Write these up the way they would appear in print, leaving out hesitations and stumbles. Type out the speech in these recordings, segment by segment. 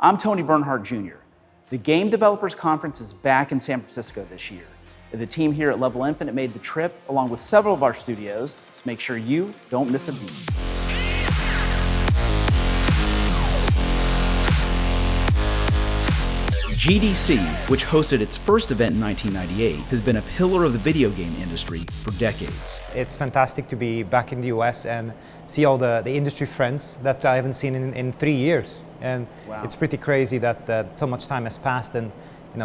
I'm Tony Bernhardt Jr. The Game Developers Conference is back in San Francisco this year. The team here at Level Infinite made the trip, along with several of our studios, to make sure you don't miss a beat. GDC, which hosted its first event in 1998, has been a pillar of the video game industry for decades. It's fantastic to be back in the US and see all the industry friends that I haven't seen in 3 years. And wow. It's pretty crazy that so much time has passed and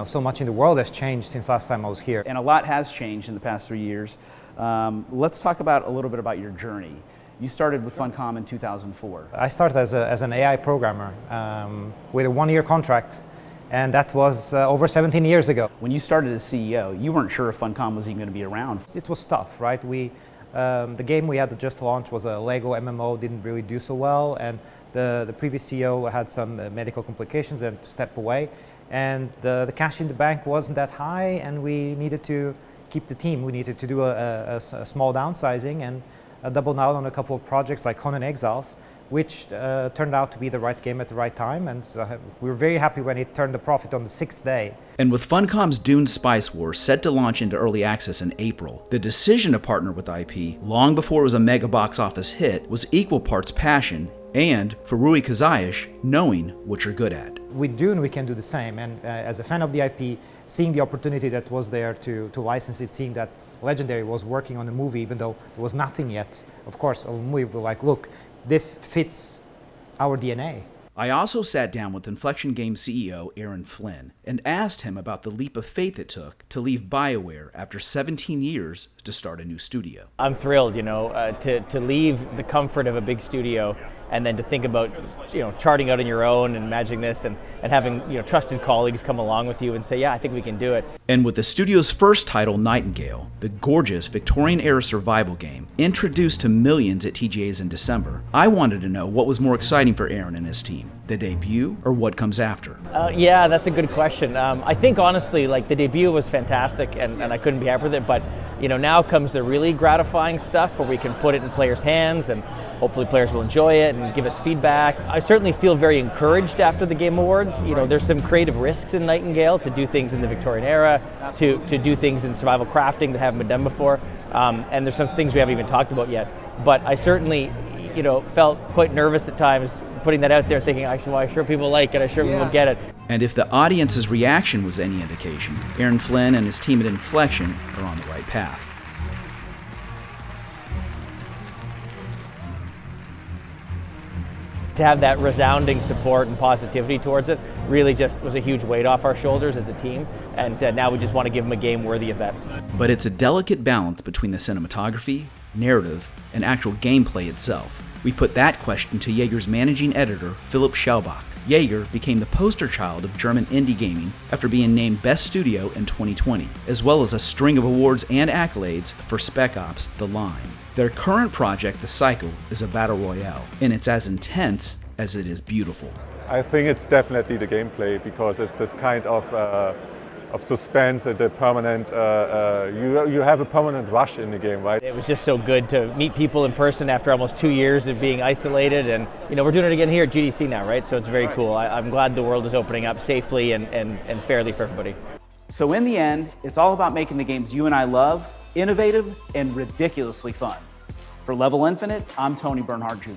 so much in the world has changed since last time I was here. And a lot has changed in the past 3 years. Let's talk about a little bit about your journey. You started with Funcom in 2004. I started as an AI programmer with a 1-year contract. And that was over 17 years ago. When you started as CEO, you weren't sure if Funcom was even going to be around. It was tough, right? The game we had just launched was a Lego MMO, didn't really do so well, and the previous CEO had some medical complications and to step away. And the cash in the bank wasn't that high, and we needed to keep the team. We needed to do a small downsizing and double down on a couple of projects like Conan Exiles, which turned out to be the right game at the right time, and we were very happy when it turned a profit on the 6th day. And with Funcom's Dune Spice Wars set to launch into early access in April, the decision to partner with IP, long before it was a mega box office hit, was equal parts passion and, for Rui Casias, knowing what you're good at. With Dune, we can do the same, and as a fan of the IP, seeing the opportunity that was there to license it, seeing that Legendary was working on a movie, even though there was nothing yet, of course, we were like, look, this fits our DNA. I also sat down with Inflexion Games CEO Aaryn Flynn and asked him about the leap of faith it took to leave BioWare after 17 years to start a new studio. I'm thrilled, to leave the comfort of a big studio and then to think about, charting out on your own and imagining this and having, trusted colleagues come along with you and say, yeah, I think we can do it. And with the studio's first title, Nightingale, the gorgeous Victorian-era survival game, introduced to millions at TGA's in December, I wanted to know what was more exciting for Aaryn and his team, the debut or what comes after? Yeah, that's a good question. I think honestly, the debut was fantastic and I couldn't be happier with it, but now comes the really gratifying stuff where we can put it in players' hands and hopefully players will enjoy it and give us feedback. I certainly feel very encouraged after the Game Awards. There's some creative risks in Nightingale to do things in the Victorian era, to do things in survival crafting that haven't been done before, and there's some things we haven't even talked about yet. But I certainly, felt quite nervous at times putting that out there, thinking, well, I'm sure people like it, I'm sure people get it. And if the audience's reaction was any indication, Aaryn Flynn and his team at Inflexion are on the right path. To have that resounding support and positivity towards it really just was a huge weight off our shoulders as a team, and now we just want to give them a game worthy of that. But it's a delicate balance between the cinematography, narrative, and actual gameplay itself. We put that question to Yager's managing editor, Philipp Schellbach. Yager became the poster child of German indie gaming after being named Best Studio in 2020, as well as a string of awards and accolades for Spec Ops: The Line. Their current project, The Cycle, is a battle royale, and it's as intense as it is beautiful. I think it's definitely the gameplay, because it's this kind of suspense and the permanent, you have a permanent rush in the game, right? It was just so good to meet people in person after almost 2 years of being isolated, and we're doing it again here at GDC now, right? So it's very cool. I'm glad the world is opening up safely and fairly for everybody. So in the end, it's all about making the games you and I love innovative and ridiculously fun. For Level Infinite, I'm Tony Bernhardt Jr.